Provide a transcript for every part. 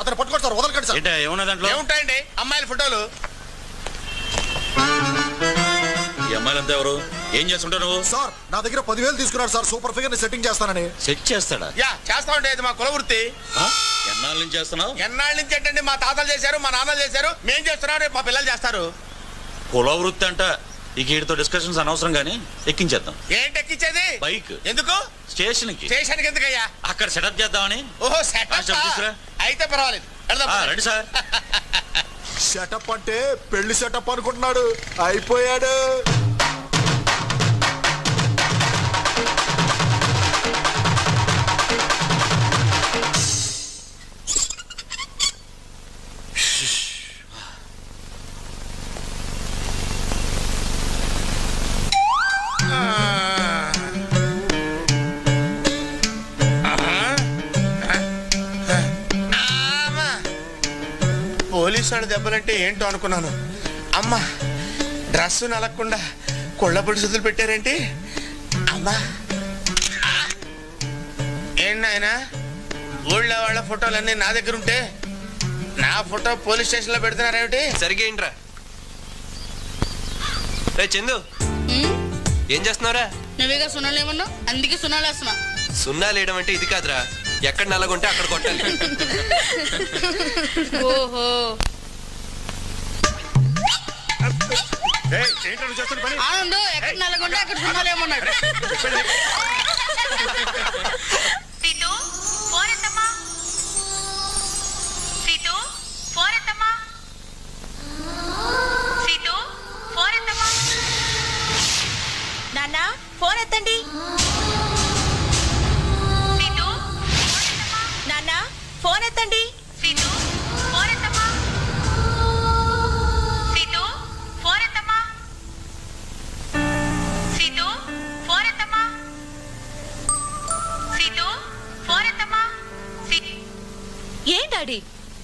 అతను పట్టుకోండి sir, వదలకండి sir. ఏమన్నా దాంట్లో ఏముంటాయండి? అమ్మాయిల ఫోటోలు. ఈ అమ్మాయిలంతా ఎవరు? ఏం చేస్తుంటావు నువ్వు? సార్ నా దగ్గర 10,000 తీసుకున్నాడు సార్, సూపర్ ఫిగర్ ని సెట్టింగ్ చేస్తానని. సెట్ చేస్తాడా? యా చేస్తా ఉంటే ఇది మా కుల వృత్తి. ఎన్నాళ్ళ నుంచి చేస్తున్నావు? ఎన్నాళ్ళ నుంచి ఏంటండి? మా తాతలు చేశారు, మా నాన్నలు చేశారు, మేం చేస్తున్నాం, రేపు మా పిల్లలు చేస్తారు. కుల వృత్తి అంట. ఇక వీటితో డిస్కషన్స్ అనవసరం గానీ ఎక్కించేద్దాం. ఏంటి ఎక్కించేది? బైక్. ఎందుకు? స్టేషన్ కి. స్టేషన్ కి ఎందుకయ్యా? అక్కడ సెటప్ చేద్దామని. ఓహో కాస్త తీసుకురా. సెటప్. అయితే పర్వాలేదు, వెళ్దాం. రండి సార్. సెటప్ అంటే పెళ్లి సెటప్ అనుకుంటున్నాడు, అయిపోయాడు. పోలీసు వాడు దెబ్బలంటే ఏంటో అనుకున్నాను. అమ్మా, డ్రెస్ నలగకుండా కొళ్ళ పొడిసులు పెట్టారేంటి? అమ్మా, ఏంటైనా ఊళ్ళో వాళ్ళ ఫోటోలన్నీ నా దగ్గర ఉంటే నా ఫోటో పోలీస్ స్టేషన్ లో పెడుతున్నారేమిటి? సరిగ్గా ఏంట్రా? రే చందు, ఏం చేస్తున్నావురా? నువ్వేగా సున్నాలు ఏమన్నావు, అందుకే సున్నాలు వేస్తున్నా. సున్నాలు వేయడం అంటే ఇది కాదురా, ఎక్కడ నల్లగుంటే అక్కడ కొట్టాలి. ఓహో, ఆనందు ఎక్కడ నల్లగుంటే అక్కడ సున్నాలు ఏమన్నాడు. నాన్న ఫోన్ ఎత్తండి. నాన్న ఫోన్ ఎత్తండి. ఏం డాడీ,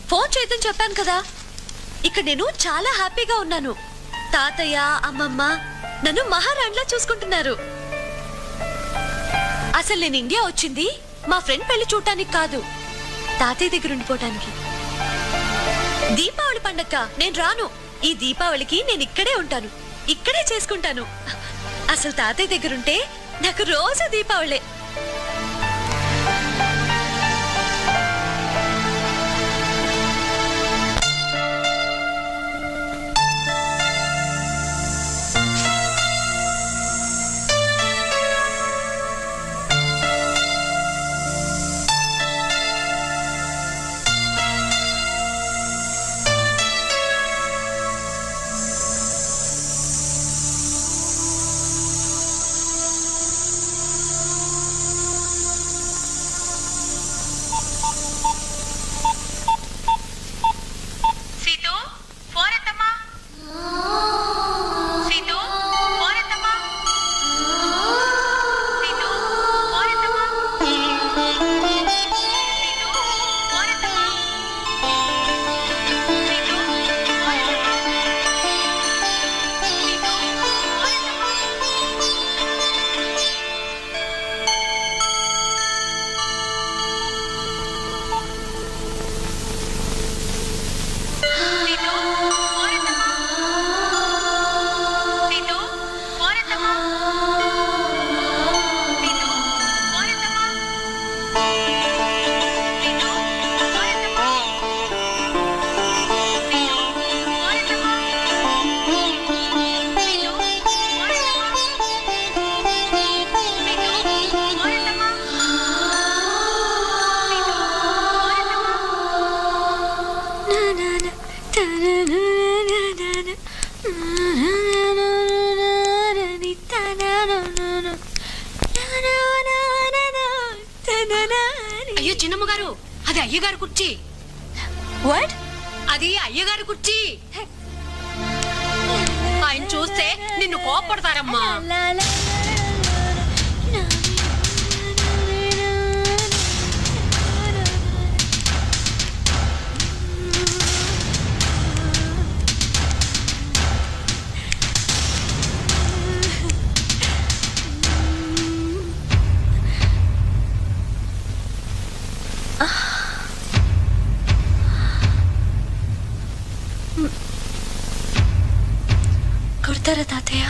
ఫోన్ చేయదని చెప్పాను కదా. ఇక్కడ నేను చాలా హ్యాపీగా ఉన్నాను. తాతయ్య అమ్మమ్మ నన్ను మహారాణిలా చూసుకుంటున్నారు. అసలు నేను ఇండియా వచ్చింది మా ఫ్రెండ్ పెళ్లి చూడటానికి కాదు, తాతయ్య దగ్గర ఉండిపోవటానికి. దీపావళి పండగ నేను రాను. ఈ దీపావళికి నేను ఇక్కడే ఉంటాను, ఇక్కడే చేసుకుంటాను. అసలు తాతయ్య దగ్గరుంటే నాకు రోజు దీపావళే. అయ్యో చిన్నమ్మ గారు, అది అయ్యగారు కుర్చీ. వాట్? అది అయ్యగారు కుర్చీ. ఆయన చూస్తే నిన్ను కోపడతారమ్మా. కొడతారా తాతయ్య?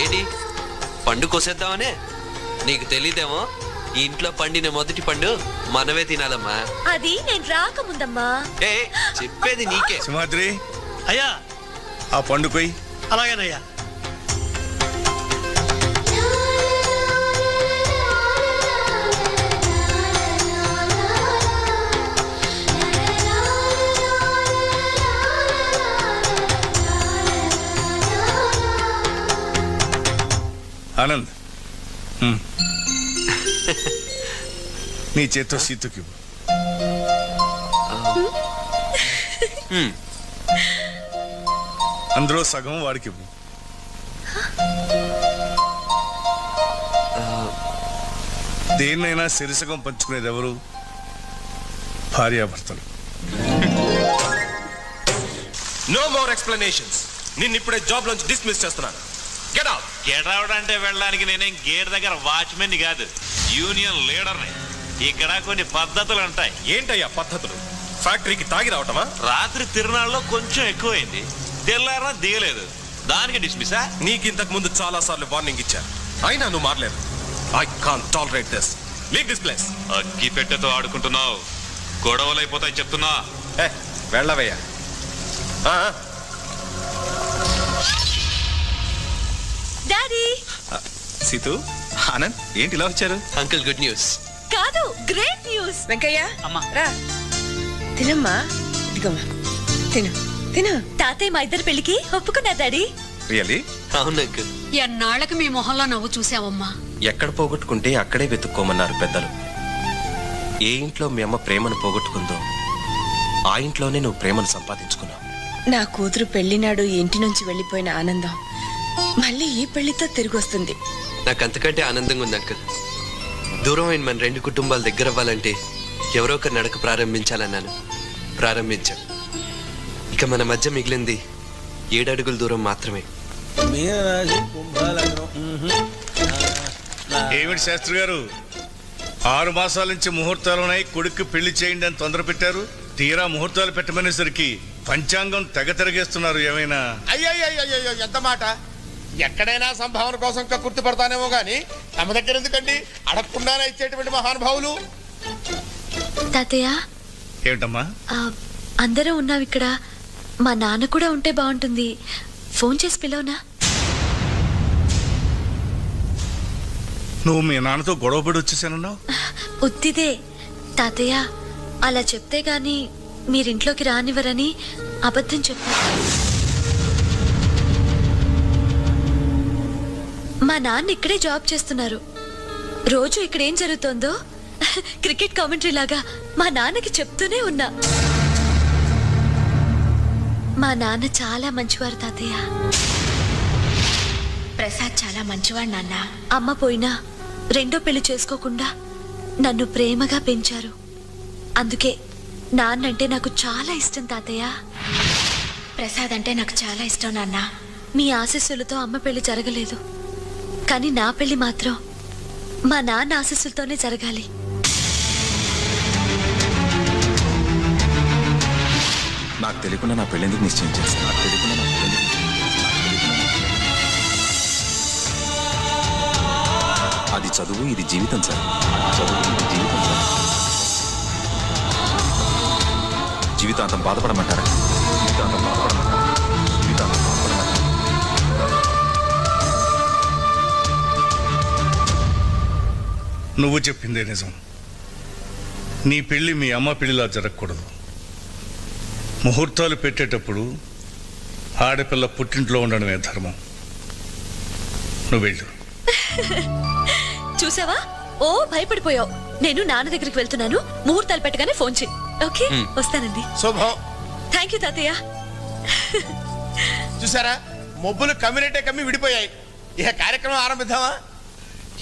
ఏంటి పండు కోసేద్దామనే? నీకు తెలీదేమో, ఈ ఇంట్లో పండిన మొదటి పండు మనమే తినాలమ్మా. అది నేను రాకముందమ్మా. ఏ చెప్పేది నీకే. సింహాద్రి, అయ్యా ఆ పండు కొయ్యి. అలాగేనయ్యా. ఆనంద్, నీ చేత్తో సీతుకి ఇవ్వు. అందులో సగం వాడికి ఇవ్వు. దేన్నైనా సిరిసగం పంచుకునేది ఎవరు? భార్యాభర్తలు. No more explanations. నిన్ను ఇప్పుడే జాబ్ నుంచి డిస్మిస్ చేస్తున్నాను. Get out. గెట్ అవుట్ అంటే వెళ్ళడానికి నేనేం గేట్ దగ్గర వాచ్మెన్ కాదు, యూనియన్ లీడర్ని. ఇక్కడ కొన్ని పద్ధతులు ఉంటాయి. ఏంటయ్యా పద్ధతులు? ఫ్యాక్టరీకి తాగి రావటమా? రాత్రి తిరునాళ్ళలో కొంచెం ఎక్కువైంది, తెల్లారా దిగలేదు, దానికి డిస్మిసా? నీకు ఇంతకు ముందు చాలా సార్లు వార్నింగ్ ఇచ్చా, అయినా నువ్వు మారలేదు. I can't tolerate this. Leave this place. అగ్గి పెట్టెతో ఆడుకుంటున్నావు, గొడవలైపోతాయి చెప్తున్నా. వెళ్ళవయ్యా. డాడీ. సీతు, ఆనంద్, ఏంటి ఇలా వచ్చారు? Uncle good news. కాదు, గ్రేట్ న్యూస్. వెంకయ్య అమ్మా. రా తినమ్మా. ఇదిగోమ్మా తిను తిను. తాతయ్య మా ఇద్దరు పెళ్లికి ఒప్పుకున్నారు డాడీ. రియలీ? అవును అంకుల్. ఎన్నాళ్ళకి మీ మొహంలో నవ్వు చూసావమ్మా. ఎక్కడ పోగొట్టుకుంటే అక్కడే వెతుక్కోమన్నారు పెద్దలు. ఏ ఇంట్లో మీ అమ్మ ప్రేమను పోగొట్టుకుందో ఆ ఇంట్లోనే నువ్వు ప్రేమను సంపాదించుకున్నావు. నా కూతురు పెళ్లినాడు ఈ ఇంటి నుంచి వెళ్ళిపోయిన ఆనందం మళ్ళీ ఈ పెళ్లితో తిరిగి వస్తుంది. నాకు అంతకంటే ఆనందంగా ఉంది అంకుల్. దూరం అయిన మన రెండు కుటుంబాలు దగ్గర అవ్వాలంటే ఎవరో ఒకరు నడక ప్రారంభించాలన్నాను. ప్రారంభించాం. ఇక మన మధ్య మిగిలింది 7 అడుగుల దూరం మాత్రమే. ఏమిటి శాస్త్రి గారు, 6 మాసాల నుంచి ముహూర్తాలున్నాయి, కొడుక్కి పెళ్లి చేయండి అని తొందర పెట్టారు. తీరా ముహూర్తాలు పెట్టమనేసరికి పంచాంగం తెగ తిరగేస్తున్నారు. ఏమైనా? అయ్యో, ఎంత మాట! ఎక్కడైనా సంభావన కోసం గుర్తుపడతానేమో గాని తమ దగ్గర ఎందుకండి? అడగకుండానే ఇచ్చేటువంటి మహానుభావులు. తాతయ్య, ఏమిటమ్మా? అందరూ ఉన్నాం ఇక్కడ. మా నాన్న కూడా ఉంటే బాగుంటుంది. ఫోన్ చేసి పిలవనా? నువ్వు మీ నాన్నతో గొడవపడి వచ్చేసానన్నావు. ఉత్తిదే తాతయ్య. అలా చెప్తే గాని మీరింట్లోకి రానివ్వరని అబద్ధం చెప్పారు. మా నాన్న ఇక్కడే జాబ్ చేస్తున్నారు. రోజు ఇక్కడ ఏం జరుగుతోందో క్రికెట్ కామెంటరీ లాగా మా నాన్నకి చెప్తూనే ఉన్నా. మా నాన్న చాలా మంచివారు తాతయ్య. ప్రసాద్ చాలా మంచివాడు నాన్న. అమ్మ పోయినా రెండో పెళ్లి చేసుకోకుండా నన్ను ప్రేమగా పెంచారు. అందుకే నాన్నంటే నాకు చాలా ఇష్టం తాతయ్య. ప్రసాద్ అంటే నాకు చాలా ఇష్టం నాన్న. మీ ఆశీస్సులతో అమ్మ పెళ్లి జరగలేదు, కానీ నా పెళ్లి మాత్రం మా నాన్న ఆశీస్సులతోనే జరగాలి. నాకు తెలియకుండా నా పెళ్ళెందుకు నిశ్చయం చేస్తాను? నాకు తెలియకుండా నా పెళ్ళెందుకు అది చదువు, ఇది జీవితం సార్. చదువు, ఇది జీవితం సార్. జీవితాంతం బాధపడమంటారా? జీవితాంతం బాధపడమంటారా? జీవితాంతం బాధపడమంటారా? నువ్వు చెప్పిందే నిజం. నీ పెళ్లి మీ అమ్మ పెళ్లిలా జరగకూడదు. ముహూర్తాలు పెట్టేటప్పుడు ఆడపిల్ల పుట్టింట్లో ఉండడమే ధర్మం. నువ్వు వెళ్ళు. చూసావా, ఓ భయపడిపోయావు. నేను నాన్న దగ్గరికి వెళ్తున్నాను. ముహూర్తాలు పెట్టగానే ఫోన్ చేయి. ఓకే, వస్తానండి. శుభం. థ్యాంక్ యూ తాతయ్య. చూసారా, మొబ్బులు కమ్యూనిటీ కమ్మి విడిపోయాయి. ఇక కార్యక్రమం ఆరంభిద్దామా?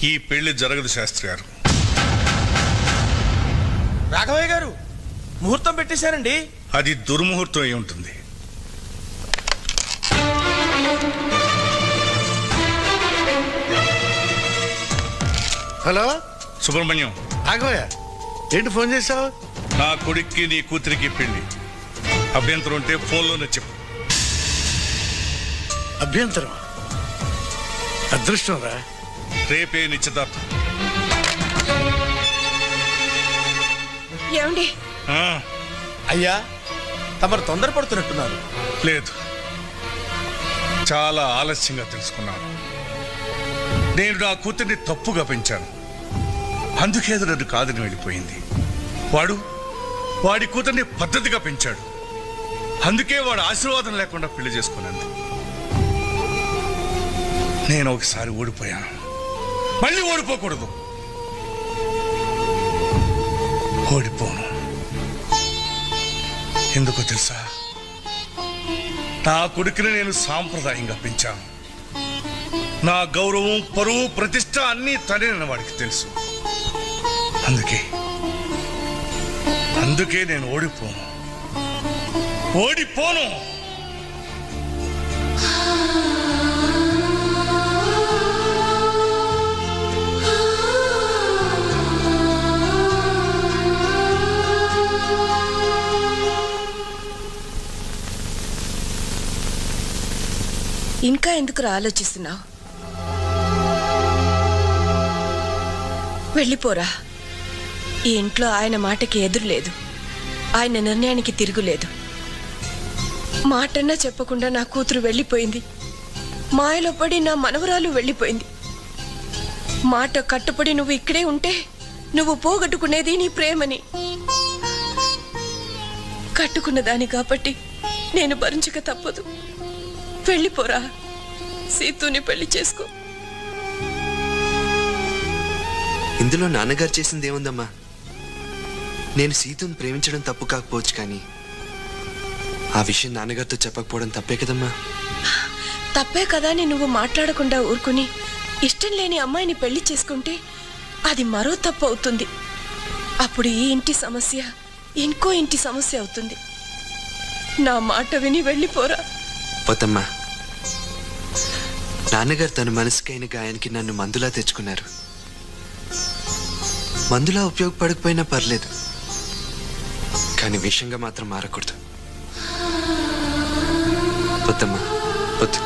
ఈ పెళ్లి జరగదు శాస్త్రి గారు. రాఘవయ్య గారు, ముహూర్తం పెట్టేశారండి. అది దుర్ముహూర్తం అయి ఉంటుంది. హలో సుబ్రహ్మణ్యం, ఆగోయ, ఏంటి ఫోన్ చేసావు? నా కొడుక్కి నీ కూతురికి పెళ్లి. అభ్యంతరం ఉంటే ఫోన్లోనే చెప్పు. అభ్యంతరం? అదృష్టం రా. రేపే నిశ్చితార్థం. ఏమండి? ఆ, అయ్యా, తమరు తొందరపడుతున్నట్టున్నారు. లేదు, చాలా ఆలస్యంగా తెలుసుకున్నాను. నేను నా కూతుర్ని తప్పుగా పెంచాను. అందుకే నన్ను కాదని వెళ్ళిపోయింది. వాడి కూతుర్ని పద్ధతిగా పెంచాడు. అందుకే వాడు ఆశీర్వాదం లేకుండా పెళ్లి చేసుకున్నాను. నేను ఒకసారి ఓడిపోయాను, మళ్ళీ ఓడిపోకూడదు. ఓడిపోను. ఎందుకో తెలుసా? నా కొడుకుని నేను సాంప్రదాయంగా పెంచాను. నా గౌరవం, పరువు, ప్రతిష్ట అన్నీ తనేనని వాడికి తెలుసు. అందుకే నేను ఓడిపోను. ఇంకా ఎందుకు ఆలోచిస్తున్నావు? వెళ్ళిపోరా. ఈ ఇంట్లో ఆయన మాటకి ఎదురులేదు, ఆయన నిర్ణయానికి తిరుగులేదు. మాటన్నా చెప్పకుండా నా కూతురు వెళ్ళిపోయింది. మాయలో పడి నా మనవరాలు వెళ్ళిపోయింది. మాట కట్టుపడి నువ్వు ఇక్కడే ఉంటే నువ్వు పోగొట్టుకునేది నీ ప్రేమని. కట్టుకున్నదాని కాబట్టి నేను భరించక తప్పదు. వెళ్ళిపోరా. సీతుని పెళ్లి చేసుకో. ఇందులో నాన్నగారు చేసింది ఏముందమ్మా? నేను సీతుని ప్రేమించడం తప్పు కాకపోవచ్చు, కానీ ఆ విషయం నాన్నగారితో చెప్పకపోవడం తప్పే కదమ్మా. తప్పే కదా అని నువ్వు మాట్లాడకుండా ఊరుకుని ఇష్టం లేని అమ్మాయిని పెళ్లి చేసుకుంటే అది మరో తప్పు అవుతుంది. అప్పుడు ఈ ఇంటి సమస్య ఇంకో ఇంటి సమస్య అవుతుంది. నా మాట విని వెళ్ళిపోరా. పోతమ్మా, నాన్నగారు తన మనసుకైన గాయానికి నన్ను మందులా తెచ్చుకున్నారు. మందులా ఉపయోగపడకపోయినా పర్లేదు, కానీ విషయంగా మాత్రం మారకూడదు. పోతమ్మా, పోతు.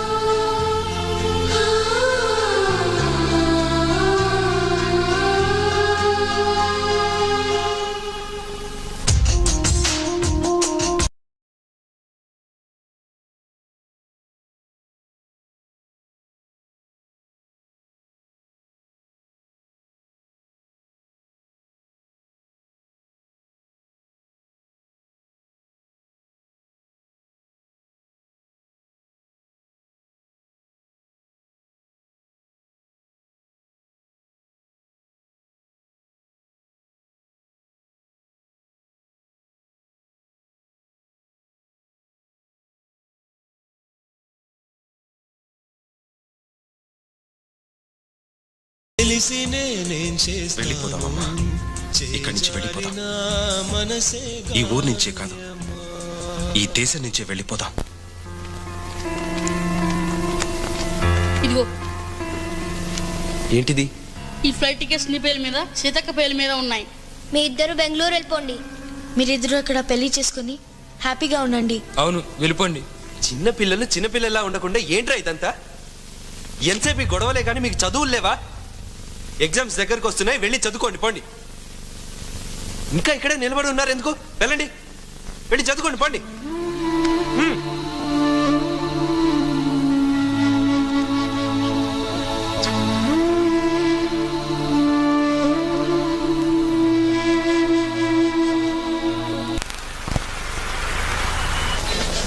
వెళ్ళిపోదామమ్మా. ఇక్కడి నుంచి వెళ్ళిపోదాం. ఈ ఊరు నుంచే కాదు, ఈ దేశం నుంచే వెళ్ళిపోదాం. ఇదిగో ఏంటిది? ఈ ఫ్లైట్ టికెట్స్ నీ పేరు మీద, సీతక్క పేరు మీద ఉన్నాయి. మీ ఇద్దరు బెంగళూరు వెళ్ళిపోండి. మీరిద్దరు అక్కడ పెళ్లి చేసుకుని హ్యాపీగా ఉండండి. అవును, వెళ్ళిపోండి. చిన్నపిల్లలా ఉండకుండా ఏంట్రా ఇదంతా? ఎంతసేపు ఈ గొడవలే కానీ మీకు చదువులు లేవా? ఎగ్జామ్స్ దగ్గరకు వస్తున్నాయి, వెళ్ళి చదువుకోండి, పోండి. ఇంకా ఇక్కడే నిలబడి ఉన్నారు ఎందుకు? వెళ్ళండి, వెళ్ళి చదువుకోండి, పోండి.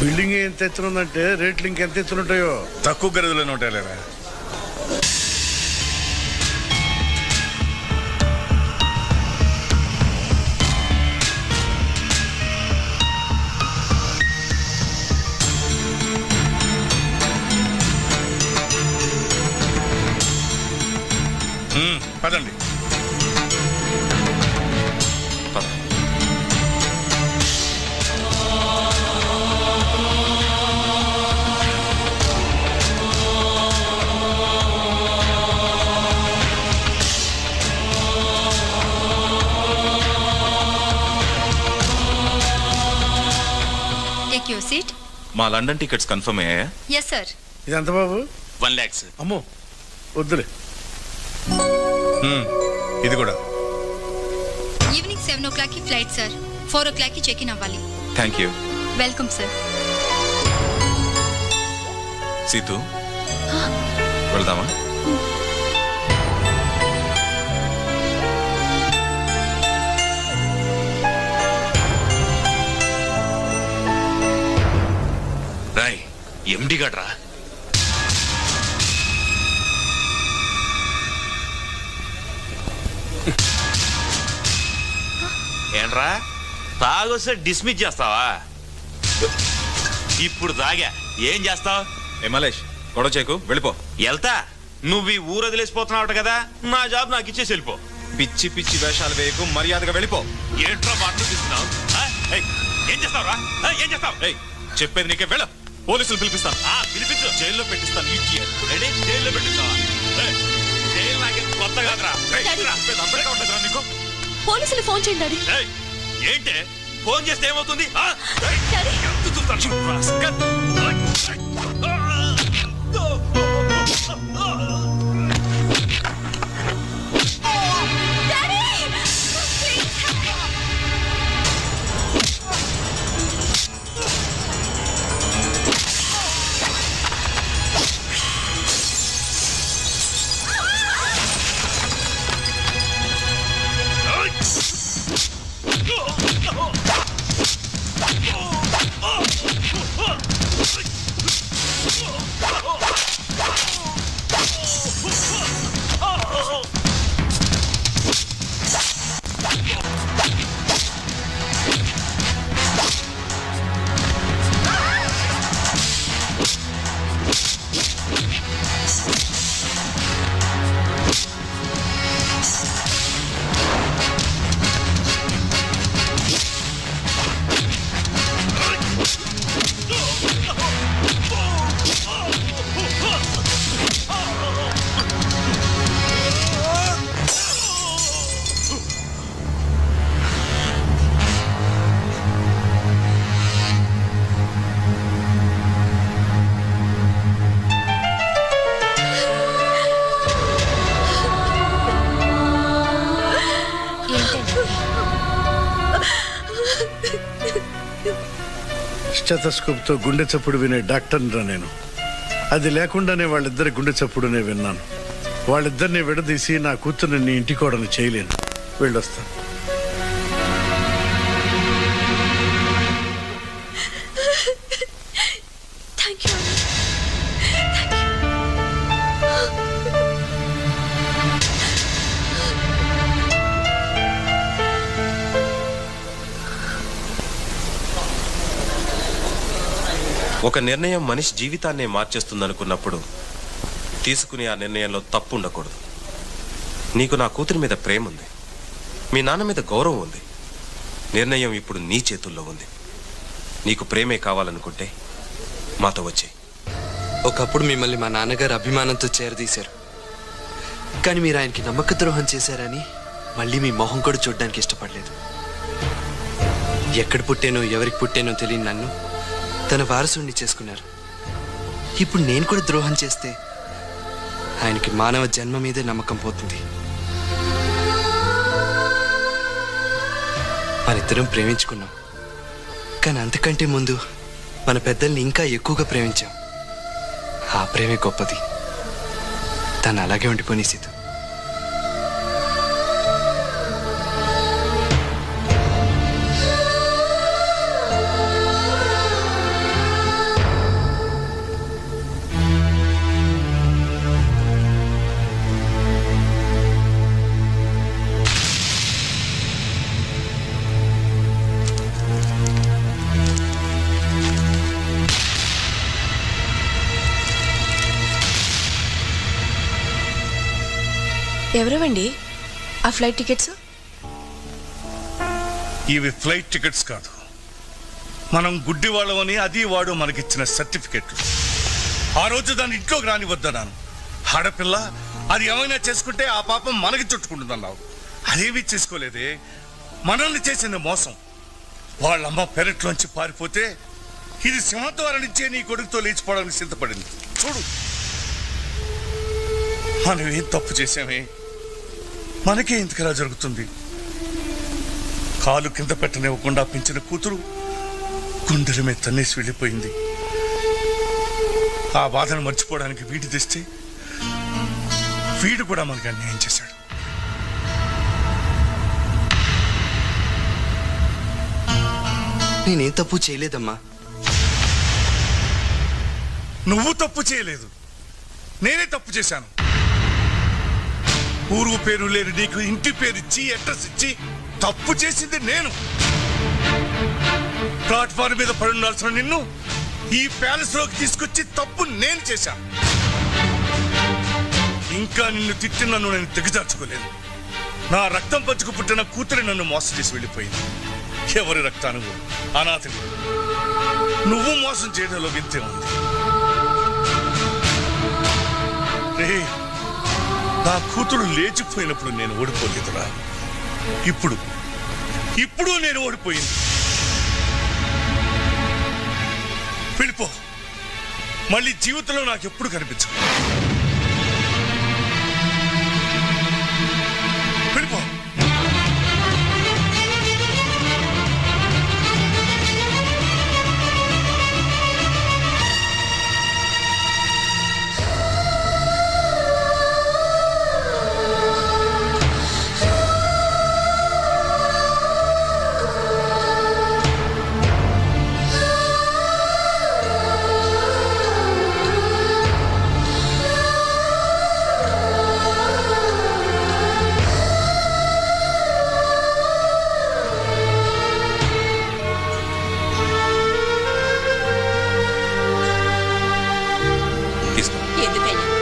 బిల్డింగ్ ఎంత ఎత్తునుందంటే రేట్లు ఇంకెంత ఎత్తునుంటాయో. తక్కువ గదిలోనే ఉంటాయిలేరా. పదండి. పద. Your seat. మా లండన్ టికెట్స్ కన్ఫర్మ్ అయ్యాయా? Yes sir. ఇది ఎంత బాబు? 1 lakhs. అమ్మో వద్దులే. ఇది కూడా. ఈవినింగ్ 7 o'clock కి ఫ్లైట్ సార్. 4 o'clock కి చెక్ ఇన్ అవ్వాలి. Thank you. Welcome sir. సీతు వెళ్దామా? రాయ్ ఎండి గడ్రా. ఏంట్రా తాగొస్తే డిస్మిస్ చేస్తావా? ఇప్పుడు తాగా ఏం చేస్తావు? మలేష్ గొడవ చేయకు, వెళ్ళిపో. వెళ్తా. నువ్వు ఈ ఊరు వదిలేసిపోతున్నావు కదా, నా జాబ్ నాకు ఇచ్చేసి వెళ్ళిపో. పిచ్చి పిచ్చి వేషాలు వేయకు, మర్యాదగా వెళ్ళిపో. ఏంట్రా మాటలు తీస్తున్నావు? ఏం చేస్తావురా? ఏం చేస్తావు? చెప్పేది నీకే, వెళ్ళ. పోలీసులు పిలిపిస్తాను. పిలిపించు. జైల్లో పెట్టిస్తాను. రెడీ? జైల్లో పెట్టిస్తావా? జైలు నాకేం కొత్త కాదురా. అర్థంగా ఉండదురా నీకు? పోలీసులు ఫోన్ చేయండి డాడీ. ఏంటే ఫోన్ చేస్తే ఏమవుతుంది? డాడీ ఎంత చూస్తాను రాస్కల్. స్టెథోస్కోప్తో గుండె చప్పుడు వినే డాక్టర్నిరా నేను. అది లేకుండానే వాళ్ళిద్దరి గుండె చప్పుడునే విన్నాను. వాళ్ళిద్దరిని విడదీసి నా కూతుర్ని నీ ఇంటికోడని చేయలేను. వెళ్ళొస్తాను. Thank you. ఒక నిర్ణయం మనిషి జీవితాన్నే మార్చేస్తుందనుకున్నప్పుడు తీసుకునే ఆ నిర్ణయంలో తప్పు ఉండకూడదు. నీకు నా కూతురి మీద ప్రేమ ఉంది, మీ నాన్న మీద గౌరవం ఉంది. నిర్ణయం ఇప్పుడు నీ చేతుల్లో ఉంది. నీకు ప్రేమే కావాలనుకుంటే మాతో వచ్చేయ్. ఒకప్పుడు మిమ్మల్ని మా నాన్నగారు అభిమానంతో చేరదీశారు, కానీ మీరు ఆయనకి నమ్మక ద్రోహం చేశారని మళ్ళీ మీ మొహం కూడా చూడడానికి ఇష్టపడలేదు. ఎక్కడ పుట్టానో ఎవరికి పుట్టానో తెలియని నన్ను తన వారసుని చేసుకున్నారు. ఇప్పుడు నేను కూడా ద్రోహం చేస్తే ఆయనకి మానవ జన్మ మీదే నమ్మకం పోతుంది. మనిద్దరం ప్రేమించుకున్నాం, కానీ అంతకంటే ముందు మన పెద్దల్ని ఇంకా ఎక్కువగా ప్రేమించాం. ఆ ప్రేమే గొప్పది. తను అలాగే ఉండిపోని సీత. ఎవరవండి ఆ ఫ్లైట్ టికెట్స్? ఇవి ఫ్లైట్ టికెట్స్ కాదు, మనం గుడ్డి వాళ్ళమని అది వాడు మనకిచ్చిన సర్టిఫికెట్లు. ఆ రోజు దాన్ని ఇంట్లోకి రానివద్దన్నాను. ఆడపిల్ల అది ఏమైనా చేసుకుంటే ఆ పాపం మనకి చుట్టుకుంటుందన్నావు. అదేమీ చేసుకోలేదే. మనల్ని చేసింది మోసం. వాళ్ళమ్మ పెరట్లోంచి పారిపోతే ఇది సింహద్వారం నుంచే నీ కొడుకుతో లేచిపోవడానికి సిద్ధపడింది. చూడు, మనం ఏం తప్పు చేశామే, మనకే ఇంతకలా జరుగుతుంది. కాలు కింద పెట్టనివ్వకుండా పెంచిన కూతురు గుండెల మీద తన్నేసి వెళ్ళిపోయింది. ఆ బాధను మర్చిపోవడానికి వీడి తెస్తే వీడు కూడా మనకి అన్యాయం చేశాడు. నేనేం తప్పు చేయలేదమ్మా. నువ్వు తప్పు చేయలేదు, నేనే తప్పు చేశాను. ఊరు పేరు లేని నీకు ఇంటి పేరు ఇచ్చి అడ్రస్ ఇచ్చి తప్పు చేసింది నేను. ప్లాట్ఫామ్ మీద పడి ఉండాల్సిన నిన్ను ఈ ప్యాలెస్ లోకి తీసుకొచ్చి తప్పు నేను చేశాను. ఇంకా నిన్ను తిట్టి నన్ను నేను దిగజార్చుకోలేదు. నా రక్తం పంచుకు పుట్టిన కూతురి నన్ను మోసం చేసి వెళ్ళిపోయింది. ఎవరి రక్తాను అనాథలు. నువ్వు మోసం చేయడంలో వింతే ఉంది. రే, నా కూతురు లేచిపోయినప్పుడు నేను ఓడిపోలేదురా. ఇప్పుడు నేను ఓడిపోయింది. వెళ్ళిపో, మళ్ళీ జీవితంలో నాకు ఎప్పుడు కనిపించు. వెళ్ళిపో.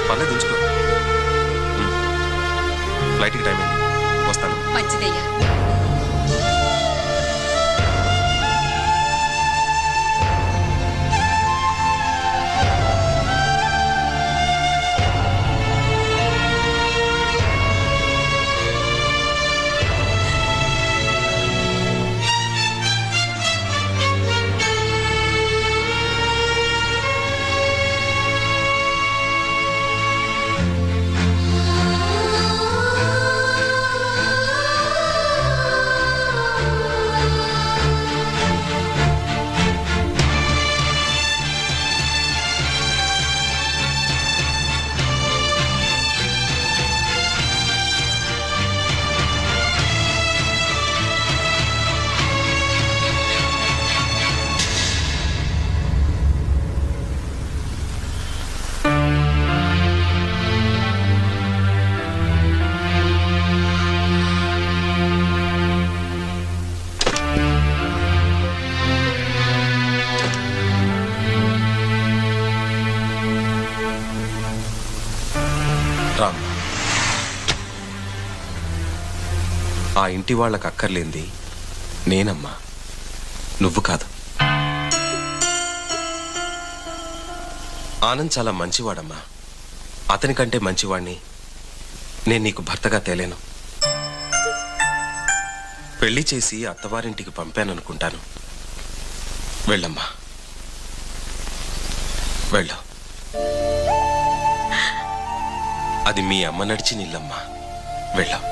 పర్లేదు, ఉంచుకో. ఫ్లైట్కి టైం అయింది, వస్తాను. మంచిదయ్యా. రామ్, ఆ ఇంటి వాళ్ళకి అక్కర్లేంది నేనమ్మా, నువ్వు కాదు. ఆనంద్ చాలా మంచివాడమ్మా. అతనికంటే మంచివాణ్ణి నేను నీకు భర్తగా తేలేను. పెళ్లి చేసి అత్తవారింటికి పంపాననుకుంటాను. వెళ్ళమ్మా, వెళ్ళు. అది మీ అమ్మ నడిచిన ఇల్లమ్మా, వెళ్ళాం.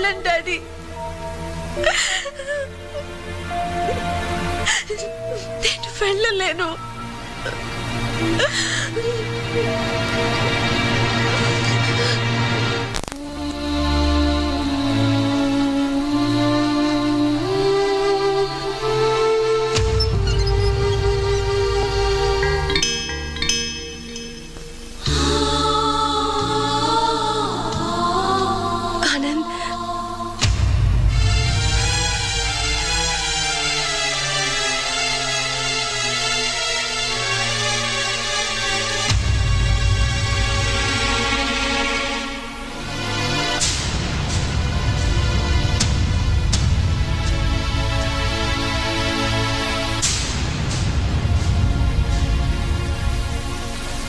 వెళ్ళను డాడీ. నేను వెళ్ళలేను. ఆనంద్,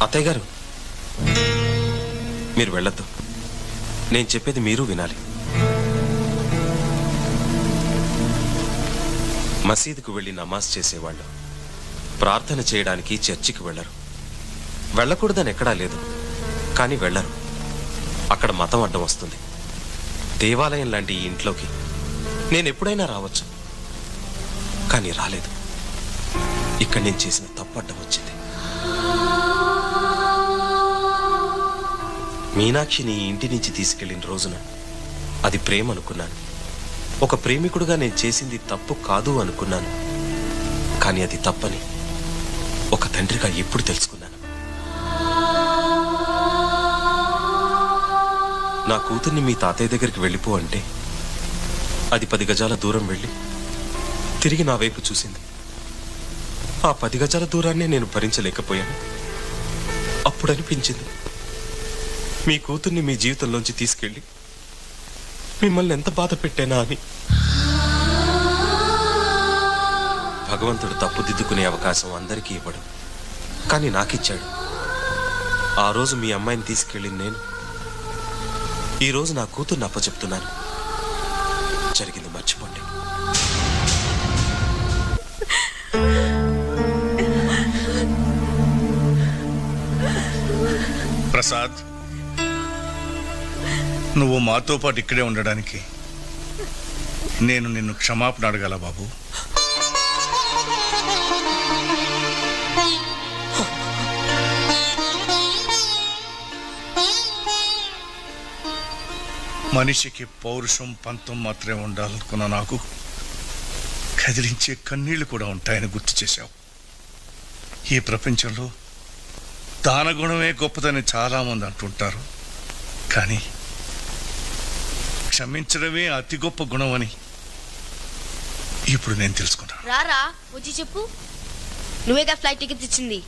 అత్తయ్య గారు, మీరు వెళ్ళొద్దు. నేను చెప్పేది మీరు వినాలి. మసీదుకు వెళ్ళి నమాజ్ చేసేవాళ్ళు ప్రార్థన చేయడానికి చర్చికి వెళ్ళరు. వెళ్ళకూడదని ఎక్కడా లేదు, కానీ వెళ్ళరు. అక్కడ మతం అడ్డం వస్తుంది. దేవాలయం లాంటి ఈ ఇంట్లోకి నేను ఎప్పుడైనా రావచ్చు, కానీ రాలేదు. ఇక్కడ నేను చేసిన తప్పు అడ్డం వచ్చింది. మీనాక్షిని ఈ ఇంటి నుంచి తీసుకెళ్లిన రోజున అది ప్రేమ అనుకున్నాను. ఒక ప్రేమికుడుగా నేను చేసింది తప్పు కాదు అనుకున్నాను. కానీ అది తప్పని ఒక తండ్రిగా ఎప్పుడు తెలుసుకున్నాను. నా కూతుర్ని మీ తాతయ్య దగ్గరికి వెళ్ళిపో అంటే అది 10 గజాల దూరం వెళ్ళి తిరిగి నా వైపు చూసింది. ఆ 10 గజాల దూరాన్నే నేను భరించలేకపోయాను. అప్పుడు అనిపించింది, మీ కూతుర్ని మీ జీవితంలోంచి తీసుకెళ్ళి మిమ్మల్ని ఎంత బాధ పెట్టానా అని. భగవంతుడు తప్పుదిద్దుకునే అవకాశం అందరికీ ఇవ్వడు, కానీ నాకిచ్చాడు. ఆ రోజు మీ అమ్మాయిని తీసుకెళ్ళి నేను ఈ రోజు నా కూతుర్ని అప్పచెప్తున్నాను. జరిగింది మర్చిపోండి. ప్రసాద్, నువ్వు మాతో పాటు ఇక్కడే ఉండడానికి నేను నిన్ను క్షమాపణ అడగాల బాబు. మనిషికి పౌరుషం పంతం మాత్రమే ఉండాలనుకున్న నాకు కదిలించే కన్నీళ్లు కూడా ఉంటాయని గుర్తు చేశావు. ఈ ప్రపంచంలో దానగుణమే గొప్పదని చాలామంది అంటుంటారు, కానీ క్షమించడమే అతి గొప్ప గుణం అని ఇప్పుడు నేను తెలుసుకున్నాను. రారా వచ్చి చెప్పు. నువ్వేగా ఫ్లైట్ టికెట్ ఇచ్చింది,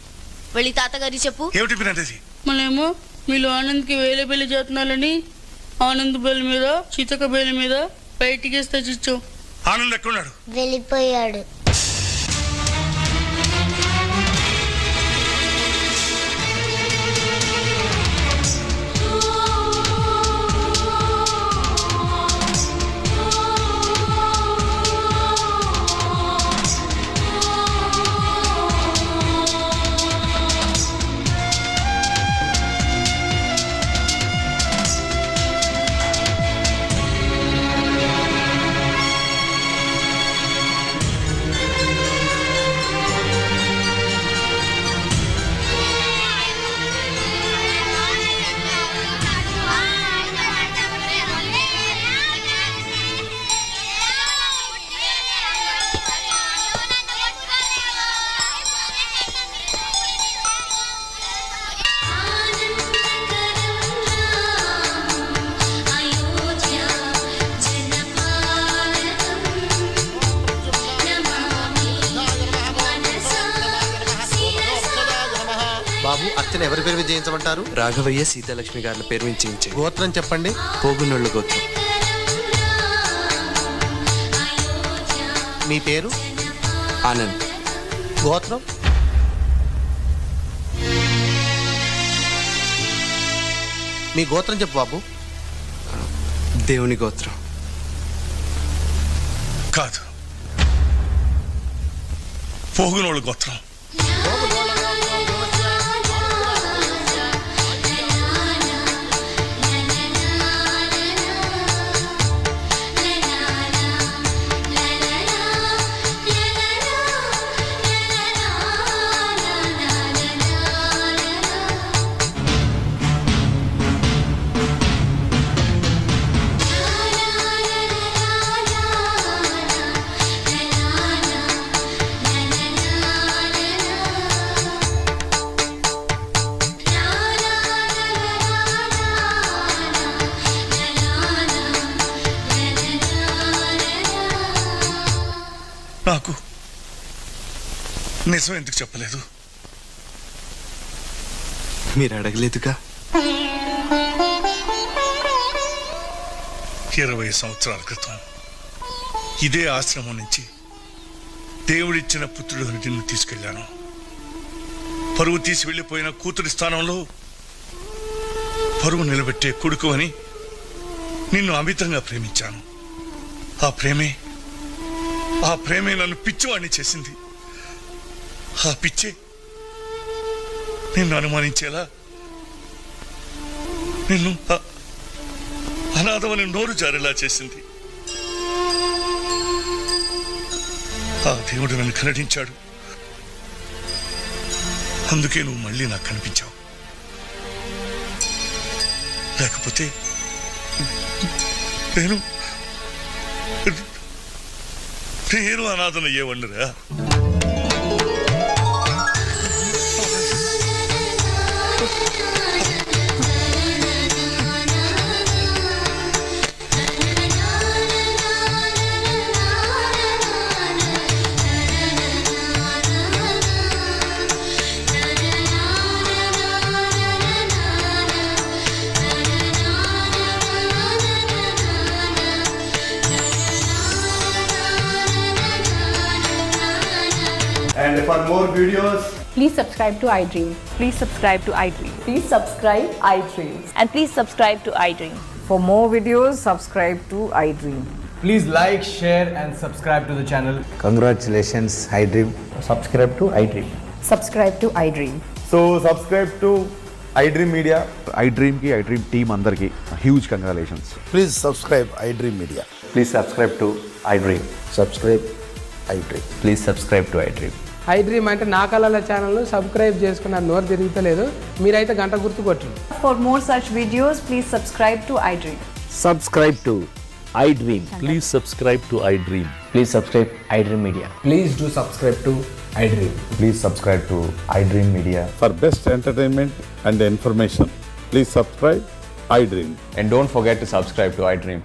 వెళ్ళి తాతగారి చెప్పు. ఏమిటి వినండి? మళ్ళేమో మీరు ఆనంద్కి వేరే పెళ్లి చేస్తున్నారని ఆనంద్ బెల్ మీద సీతక్క బెల్ మీద ఫ్లైట్ టికెట్స్ తెచ్చిచ్చావు. ఆనంద్ ఎక్కడున్నాడు? వెళ్ళిపోయాడు. బాబు, అర్చన ఎవరి పేరు మీద చేయించమంటారు? రాఘవయ్య సీతాలక్ష్మి గారి పేరు మీద చేయించే. గోత్రం చెప్పండి. పోగునోళ్ళు గోత్రం. మీ పేరు? ఆనంద్. గోత్రం? మీ గోత్రం చెప్పు బాబు. దేవుని గోత్రం. కాదు, పోగునోళ్ళు గోత్రం. నిజం ఎందుకు చెప్పలేదు? మీరు అడగలేదుగా. 20 సంవత్సరాల క్రితం ఇదే ఆశ్రమం నుంచి దేవుడిచ్చిన పుత్రుడు అని నిన్ను తీసుకెళ్లాను. పరువు తీసి వెళ్ళిపోయిన కూతురి స్థానంలో పరువు నిలబెట్టే కొడుకు అని నిన్ను అమితంగా ప్రేమించాను. ఆ ప్రేమే నన్ను పిచ్చివాణ్ణి చేసింది. ఆ పిచ్చే నిన్ను అనుమానించేలా, నిన్ను అనాథమని నోరు జారేలా చేసింది. ఆ దేవుడు నన్ను కరుణించాడు. అందుకే నువ్వు మళ్ళీ నాకు కనిపించావు. లేకపోతే నేను అనాథనయ్యేవాడినిరా. And for more videos, please subscribe to iDream. Please subscribe to iDream. Please subscribe iDream. And please subscribe to iDream. For more videos, subscribe to iDream. please like, share, and subscribe to the channel. Congratulations iDream. Subscribe to iDream. Subscribe to iDream. So, subscribe to iDream Media. iDream ki iDream team andarki huge congratulations. Please subscribe iDream media. Please subscribe to iDream. Subscribe iDream. Please subscribe to iDream. iDream అంటే నా కళల channel subscribe చేసుకున్న నోరు తిరుగుతలేదు. మీరైతే గంట గుర్తు కొట్టండి. For more such videos, please subscribe to iDream. Subscribe to iDream. Please subscribe to iDream. Please subscribe iDream Media. Please do subscribe to iDream. Please subscribe to iDream Media. For best entertainment and information, please subscribe iDream. And don't forget to subscribe to iDream.